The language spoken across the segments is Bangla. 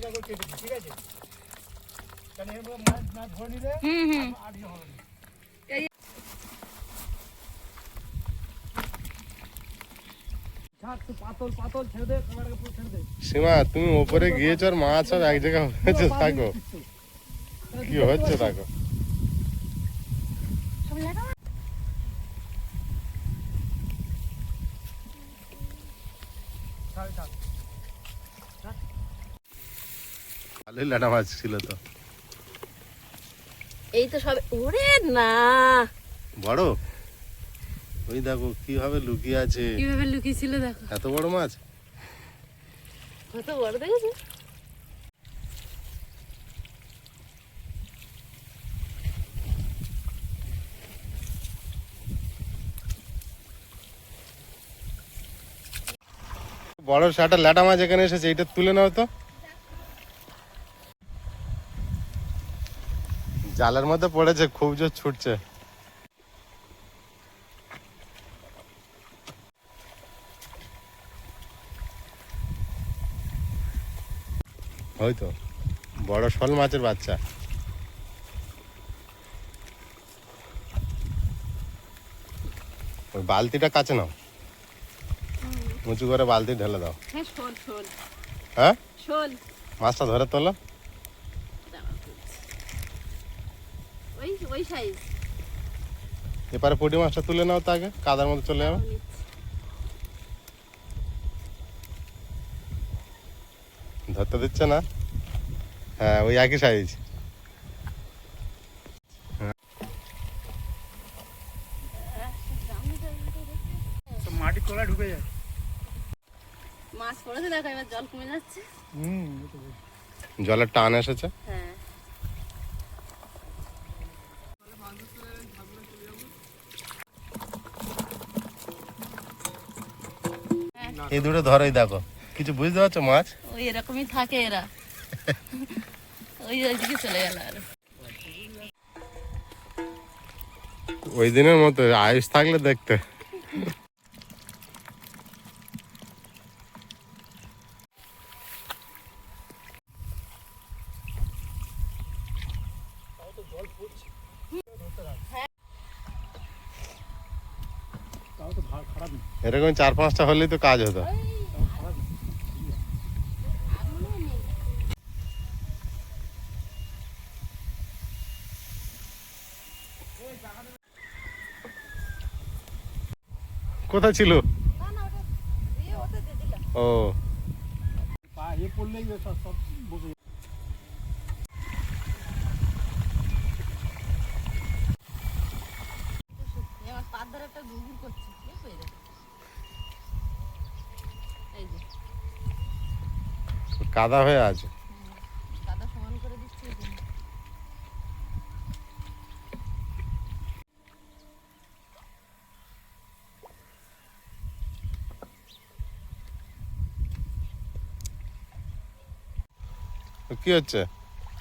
ঠিক আছে, কারণ এর মাছ না ধরে নিলে আটকে হবে না। সীমা তুমি ওপরে গিয়েছো আর মাছ আর এক জায়গায় হয়েছে, থাকো কি হচ্ছে থাকো। ভালোই ল্যাটা মাছ ছিল তো। এই তো সব ওরে না বড়, ওই দেখো কিভাবে লুকিয়ে আছে, কিভাবে লুকিয়েছিল দেখো, এত বড় মাছ। কত বড় দেখেছো? বড় সাটা ল্যাটা মাছ এখানে এসেছে, এইটা তুলে নাও তো। জালের মধ্যে পড়েছে, খুব জোর ছুটছে। হয়তো বড় শোল মাছের বাচ্চা। ওই বালতিটা কাছে নাও, উঁচু করে বালতি ঢেলে দাও। হ্যাঁ শোল শোল হ্যাঁ শোল, মাছটা ধরে তোলো। ওই ওই সাইজ। এপারে পুঁটি মাছটা তুলে নাও তো, আগে কাদার মধ্যে চলে যাবে। ধরতে দিচ্ছে না? হ্যাঁ ওই একই সাইজ। মাটির তলায় ঢুকে যায়। মাছ পড়েছে দেখো, এবার জল কমে যাচ্ছে। জলের টান এসেছে। হ্যাঁ এই দুটো ধরোই দেখো, কিছু বুঝতে পারছো মাছ? ওই এরকমই থাকে এরা। ওই ওইদিকে চলে গেল আর ওই দিনের মতো আয়ুষ থাকলে দেখতে। এরকম 4-5টা হলেই তো কাজ হতো। কোথায় ছিল? ও পড়লেই সব বসে যায়। পাত ধরে একটা গুগুর করছে, এই যে কাদা হয়ে আছে। কাদা সমান করে দিচ্ছে। কি হচ্ছে?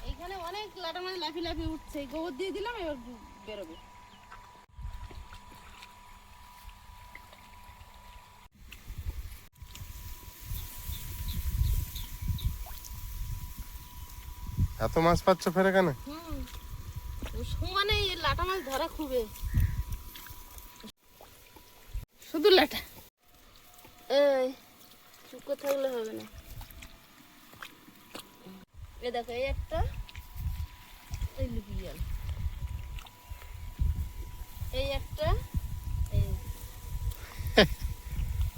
এইখানে অনেক লাটা মাছ লাফিয়ে লাফিয়ে উঠছে, গোবর দিয়ে দিলাম, এবার বেরোবে। এত মাছ পাচ্ছ ফের এখানে? সমানে এই লাটা মাছ ধরা খুবই, শুধু লাটা। এই শুকো থাকলে হবে না। এ দেখো এই একটা, এই লুকিয়ে গেল, এই একটা, এই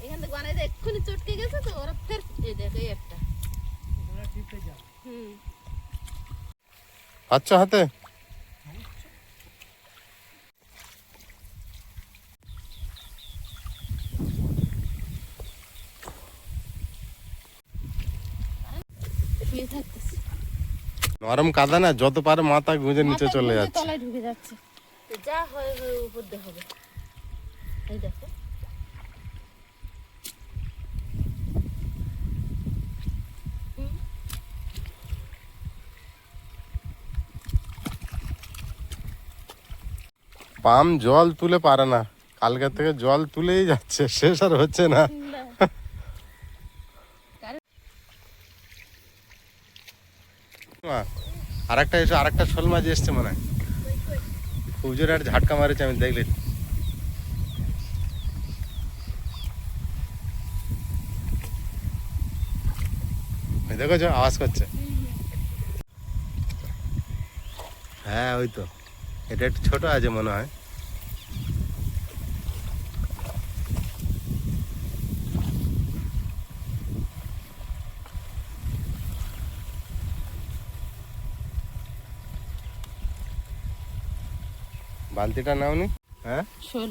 এখান থেকে বানাই এক্ষুনি চটকে গেছে তো ওরা ফের। এই দেখো এই একটা। পাচ্ছ হাতে? নরম কাদা না, যত পারে মাথা গুঁজে নিচে চলে যাচ্ছে। তলায় ঢুকে যাচ্ছে, যা হয় হয় উপর দিয়ে হবে। এই দেখো পাম জল তুলে পারে না, কালকে থেকে জল তুলেই যাচ্ছে, শেষ আর হচ্ছে না। আরেকটা শোল মাছ এসছে মনে হয়, খুব জোরে একটা ঝাটকা মারেছে আমি দেখলে। দেখো আওয়াজ করছে। হ্যাঁ ওই তো, এটা একটু ছোট আছে মনে হয়। বালতিটা নাওনি? হ্যাঁ শোল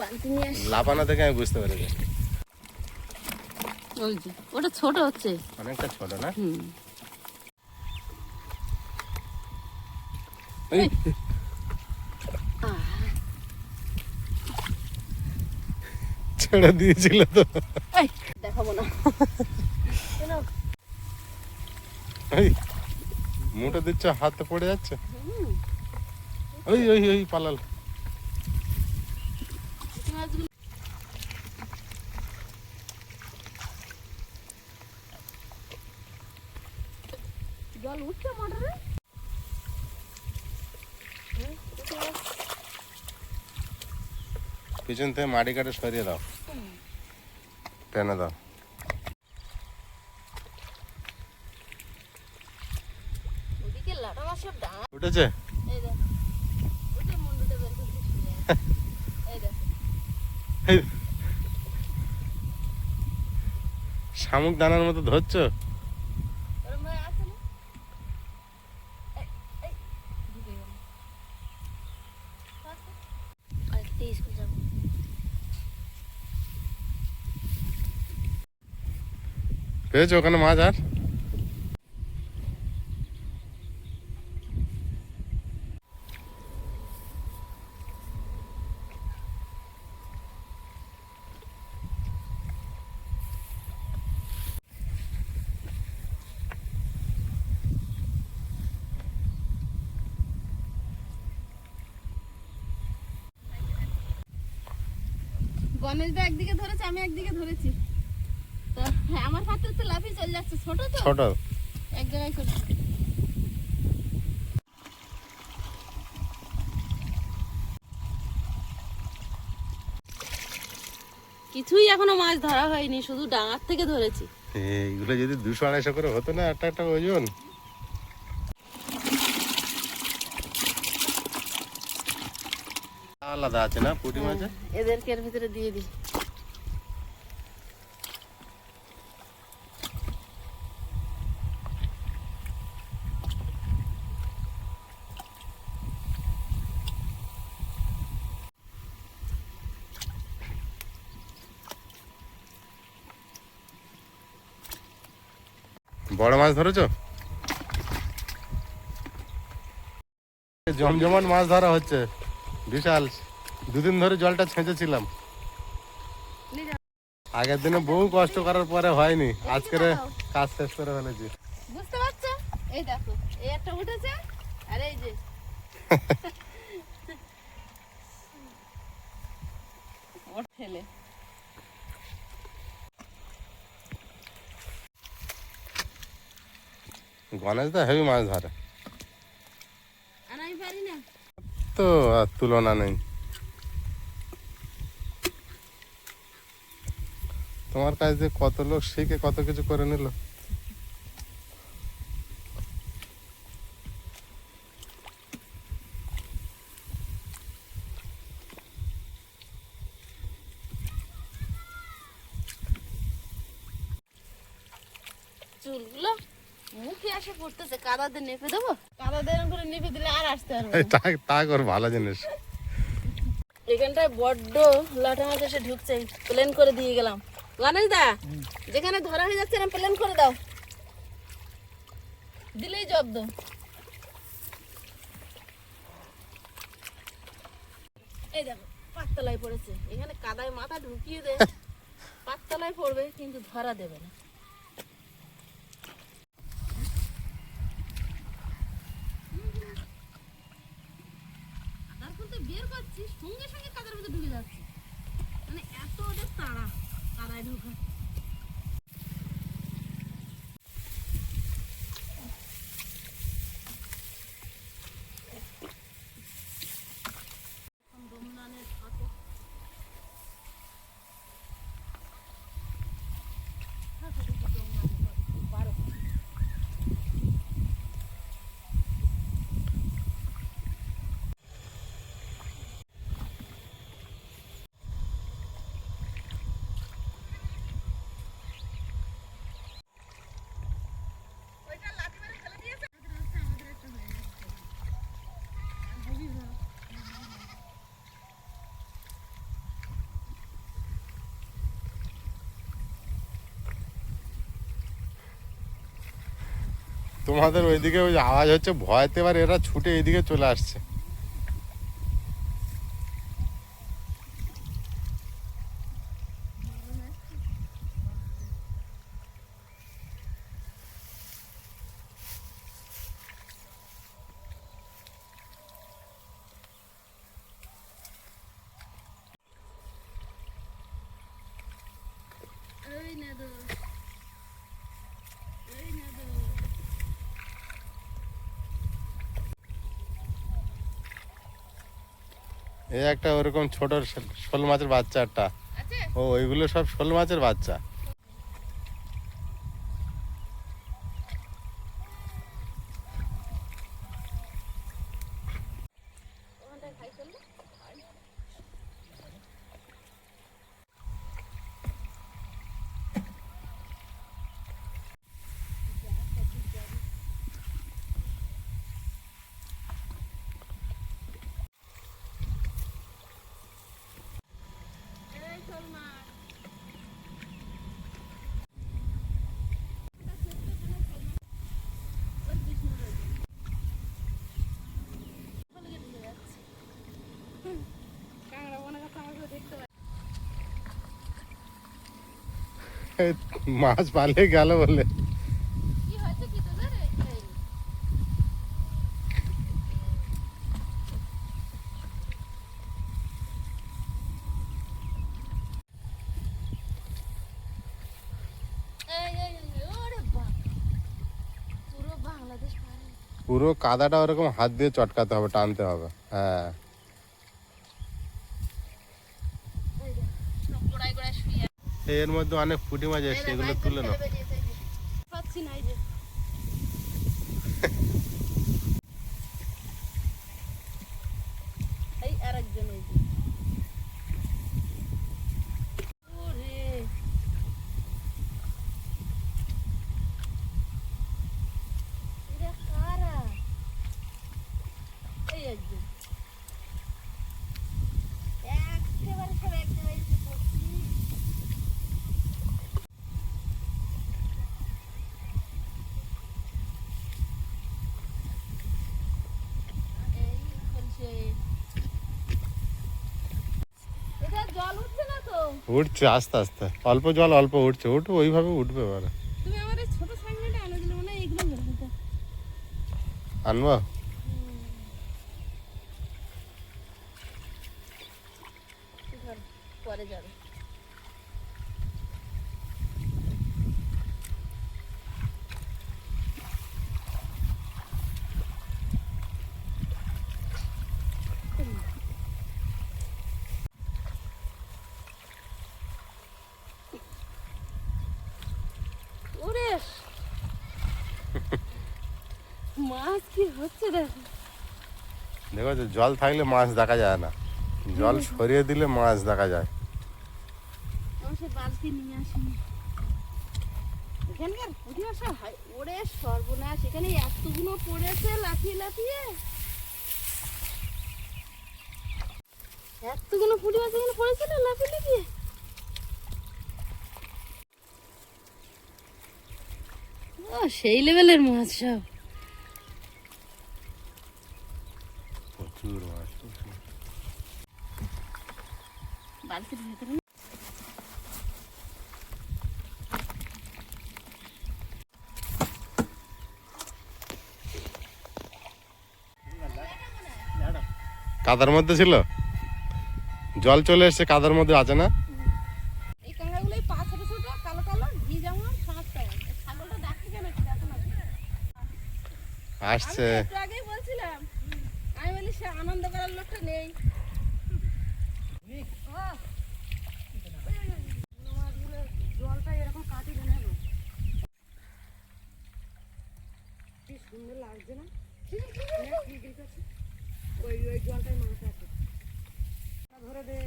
বালতি নিয়ে আসি। লাফানো থেকে আমি বুঝতে পেরেছি ওই যে ওটা ছোট হচ্ছে, অনেকটা ছোট না? হুম। এই, ছেড়ে দিয়েছিল তো। এই, দেখাবো না। এই মুঠো দিচ্ছ, হাতে পড়ে যাচ্ছে। ওই ওই ওই পালাল। জল উঠছে মোটরে। পিছন থেকে মাটি কাটে সরিয়ে দাও, টেনে দাও। ওদিকে লাটা মাছের ডাঙা উঠেছে? এই দেখ, ওটা মুন্ডুটা বের করে দিচ্ছি। এই দেখ, এই, শামুক দানার মতো ধরছো। ওরম ভাই আছে না? এই ঢুকে গেল। আরেকটা স্কুল যাব। পেয়েছো ওখানে মাছ? আর গণেশদা একদিকে ধরেছে, আমি একদিকে ধরেছি। তো হ্যাঁ, আমার হাতে তো লাফিয়ে চলে যাচ্ছে, ছোট তো, ছোট। এক জায়গায় করে। কিছুই এখনো মাছ ধরা হয়নি, শুধু ডাঙার থেকে ধরেছি। এইগুলো যদি 200-250 করে হতো না একটা একটা ওজন। আলাদা আছে না পুঁটি মাছে? এদেরকে এর ভিতরে দিয়ে দিই। বড় মাছ ধরেছো? জমজমাট মাছ ধরা হচ্ছে, বিশাল। দুদিন ধরে জলটা ছেঁচেছিলাম। আগের দিনে বহু কষ্ট করার পরে হয়নি, আজকের কাজ শেষ করে ফেলেছি। বুঝতে পারছো? এই দেখো, এই একটা উঠেছে, আর এই যে ওর ঠেলে। গণেশ দা হেভি মাছ ধরে, আর আমি পারি না। তো আর তুলনা নেই। তোমার কাছ দিয়ে কত লোক শিখে কত কিছু করে নিল। চুলগুলো মুখে আসে পড়তেছে, কাদাতে নেপে দেবো। কাদাতে এরকম করে নেপে দিলে আর আসতে পারবে না। তা কর, ভালো জিনিস। এখানটায় বড্ড লাটা মাছ এসে ঢুকছে, প্লেন করে দিয়ে গেলাম। গণেশ দা, যেখানে ধরা হয়ে যাচ্ছে না প্লেন করে দাও, দিলেই জব্দ। এই দেখো পাততলায় পড়েছে, এখানে কাদায় মাথা ঢুকিয়ে দে, পাততলায় পড়বে কিন্তু ধরা দেবে না। কাদার খুলতে বের করছি, সঙ্গে সঙ্গে কাদার মধ্যে ঢুকে যাচ্ছে, মানে এত ওদের তাড়া কাদায় ঢোকা। তোমাদের ওইদিকে ওই আওয়াজ হচ্ছে ভয়তে, এবার এরা ছুটে এইদিকে চলে আসছে। এই একটা ওরকম ছোট শোল মাছের বাচ্চা একটা, ও ওইগুলো সব শোল মাছের বাচ্চা। মাছ পালে গেল বলে পুরো কাদাটা ওরকম হাত দিয়ে চটকাতে হবে, টানতে হবে। হ্যাঁ এর মধ্যে অনেক পুঁটি মাছ এসছে, এগুলো তুলে নাও। উঠছে আস্তে আস্তে, অল্প জল অল্প উঠছে, উঠবে ওইভাবে উঠবে। এবারে তুমি আমার এই ছোট সাইকেলটা এনে দিলে মানে এইগুলো মেরে দিতে আনবো। পরে যাবে। মাছ কি হচ্ছে দেখো, দেখো জল থাকলে মাছ দেখা যায় না, জল সরিয়ে দিলে মাছ দেখা যায়। সে বালতি নিয়ে আসিনি, এখানকার পুঁটি মাছ ওরে সর্বনাশ, এখানে এতগুলো পড়েছে লাফিয়ে লাফিয়ে, এতগুলো পুঁটি মাছ এখানে পড়েছে না লাফিয়ে লাফিয়ে। ও সেই লেভেলের মাছ সব, প্রচুর মাছ। বালতির ভিতরে কাদার মধ্যে ছিল, জল চলে এসছে কাদার মধ্যে, আছে না? এই কাঁকড়াগুলোই পা ছোট ছোট কালো কালো, ঘি যেমন সাঁত তেমন। ছাগলটা ডাকছে কেন দেখো না, আসছে। আমি একটু আগেই বলছিলাম, আমি বলি সে আনন্দ করার লোকটা নেই। জলটা এরকম কাটি দেন, কি সুন্দর লাগছে না? ওই ওই জলটাই মাছ আছে, ধরে দে।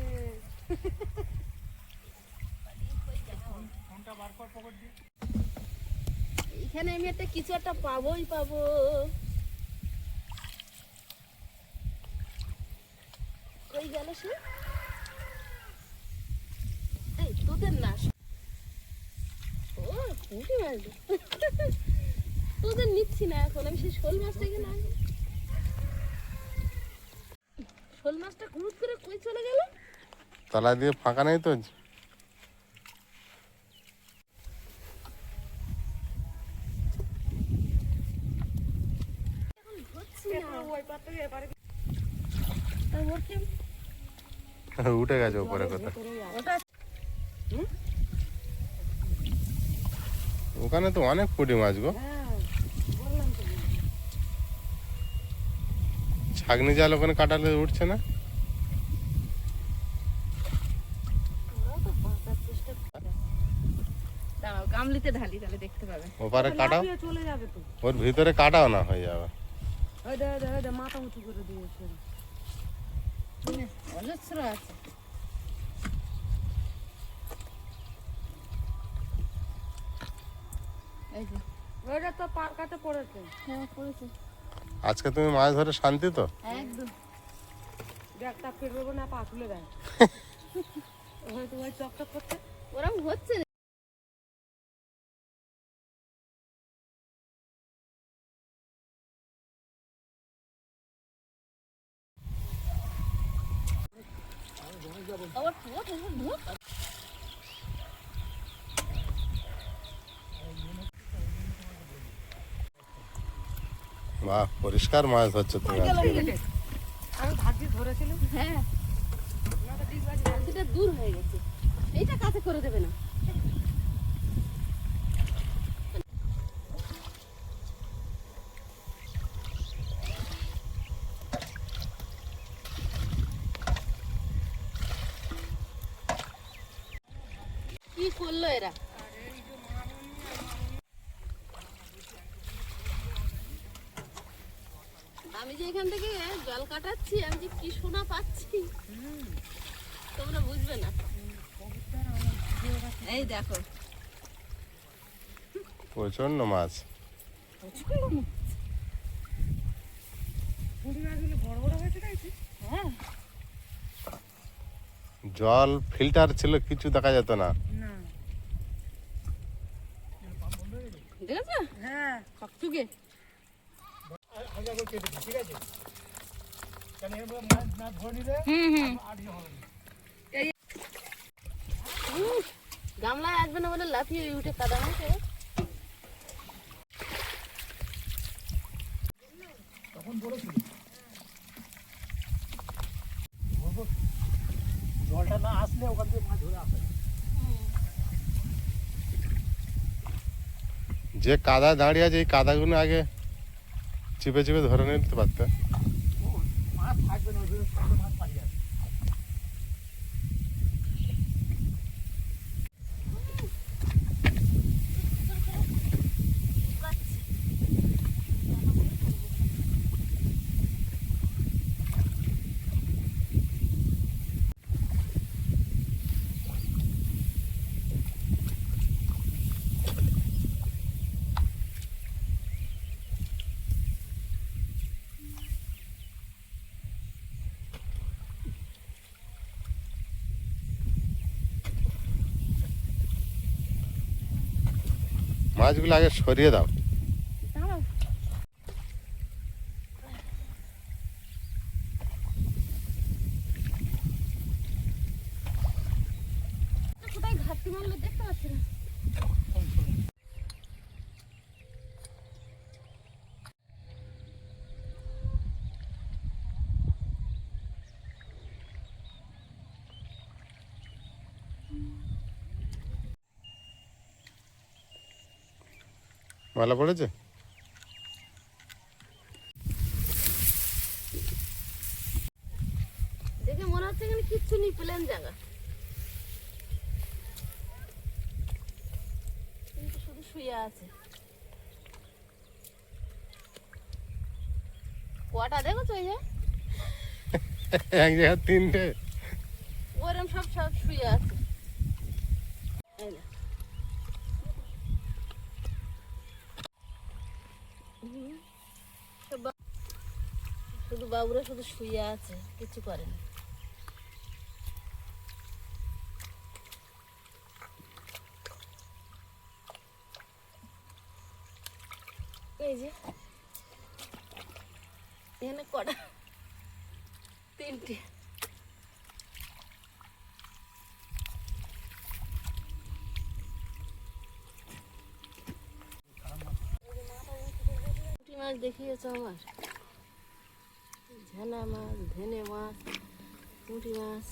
এখানে আমি একটা কিছু একটা পাবোই পাবো। কই গেল সে? এই তোদের না, ও পুঁটি মাছ তোদের নিচ্ছে পাচ্ছি না এখন, আমি সেই শোল মাছটা এখানে আনি। শোল মাছটা হুট করে কই চলে গেল? তলা দিয়ে ফাঁকা নেই তো? উঠে গেছে উপরে কথা। ওখানে তো অনেক পুঁটি মাছ গো। ছাগনি জাল ওখানে কাটালে উঠছে না? দাঁড়াও, গামলিতে ঢালি তাহলে দেখতে পাবে। ওপারে কাটাও, চলে যাবে তো। ওর ভিতরে কাটাও না হয়ে যাবে। ওই দে দে দে মাথা উঁচু করে দিয়েছে। অজস্র আছে। এই যে ওইটা তো পার কাতে পড়েছে। হ্যাঁ পড়েছে আজকে তুমি মাছ ধরে শান্তি তো? একদম। ব্যাগটা ফেরবো না, পা তুলে দেয়। হয়তো ওই চকচক করতে ওরম হচ্ছে না। আবার ঠোঁট এসে ঢোক। বাহ, পরিষ্কার মাছ ধরছো তুমি আজকে। আমি ভাগ্যে ধরেছিলাম। হ্যাঁ বালতিটা দূর হয়ে গেছে, এইটা কাছে করে দেবে না। কি করলো এরা? আমি যে এখান থেকে জল কাটাচ্ছি, আমি যে কি শোনা পাচ্ছি তোমরা বুঝবে না। এই দেখো প্রচন্ড মাছ। পুঁটি মাছগুলো বড় বড় হয়েছে তাই তো? হ্যাঁ জল ফিল্টার ছিল, কিছু দেখা যেত না। না। দেখেছো? হ্যাঁ চকচকে। আগে আগে কেটে দিই, ঠিক আছে? কেন এরকম মাছ না ধরে নিলে আর ইয়ে হবে না। গামলায় আসবে না বলে লাফিয়ে উঠে কাদা মাছে। তখন বলেছিল বলবো, জলটা না আসলে ওখান থেকে মাছ ধরে আসে না। যে কাদা দাঁড়িয়ে আছে, এই কাদাগুলো আগে চিপে চিপে ধরে নিতে পারতে। মাছ থাকবে না, ওই ছোট মাছ পালিয়ে আসবে। মাছগুলো আগে সরিয়ে দাও। দাঁড়াও, কোথায় ঘাটতি মারলো দেখতে পাচ্ছি না। মালা পড়েছে? দেখে মনে হচ্ছে এখানে কিচ্ছু নেই, প্লেন জায়গা, কিন্তু শুধু শুয়ে আছে। কটা দেখেছো? এই যে এক জায়গায় তিনটে। ওরম সব সব শুয়ে আছে। এই যে। শুধু বাবুরা শুধু শুয়ে আছে, কিছু করে না। এই যে এখানে কটা, 3টে। পুঁটি মাছ দেখিয়েছ আমার, ঝানা মাছ, ধেনে মাছ, পুঁটি মাছ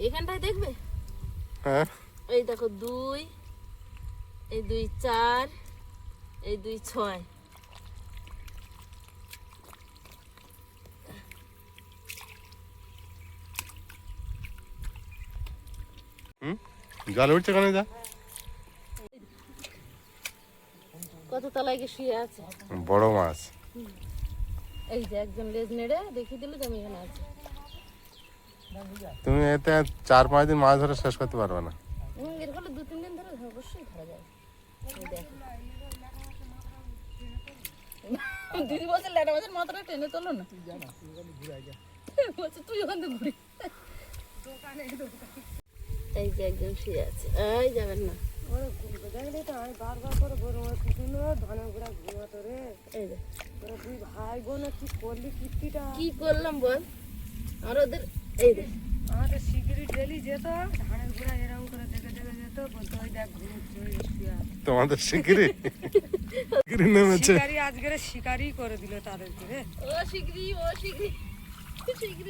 এখানটায় দেখবে। হ্যাঁ এই দেখো 2, এই 2 4, এই 2 6। জল উঠছে কেন যা? কত তলায় গিয়ে শুয়ে আছে। বড় মাছ। এই যে একজন লেজ নেড়ে দেখিয়ে দিল যে আমি এখানে আছি। তুমি এতে 4-5 দিন মাছ ধরে শেষ করতে পারবে না। এর ফলে 2-3 দিন ধরে অবশ্যই ধরা যায়। এই দেখো দিদি বলছে ল্যাটা মাছের মাথাটা টেনে তোলো না, বলছে তুই ওখান থেকে ঘুরে। এই যে একজন শুয়ে আছে, এই যাবেন না। ওরে দেখলি তো আমি বারবার করে বলবো কুটুনো ধানের গুঁড়া ঘুমাতো রে। এই যে তোরা দুই ভাই বোন কি করলি কীর্তিটা। কি করলাম বল, আর ওদের এই দেখ আমাদের শিগগিরি ডেলি যেত, ধানের গুঁড়া এরকম করে দেখে দেখে যেত, বলতো ওই দেখ ঘুমুচ্ছে ওই শুয়ে আছে। তোমাদের শিগগিরি শিগগিরি নেমেছে। শিকারি আজকের শিকারি করে দিল তাদেরকে রে। ও শিগগিরি, ও শিগগিরি, শিগগিরি।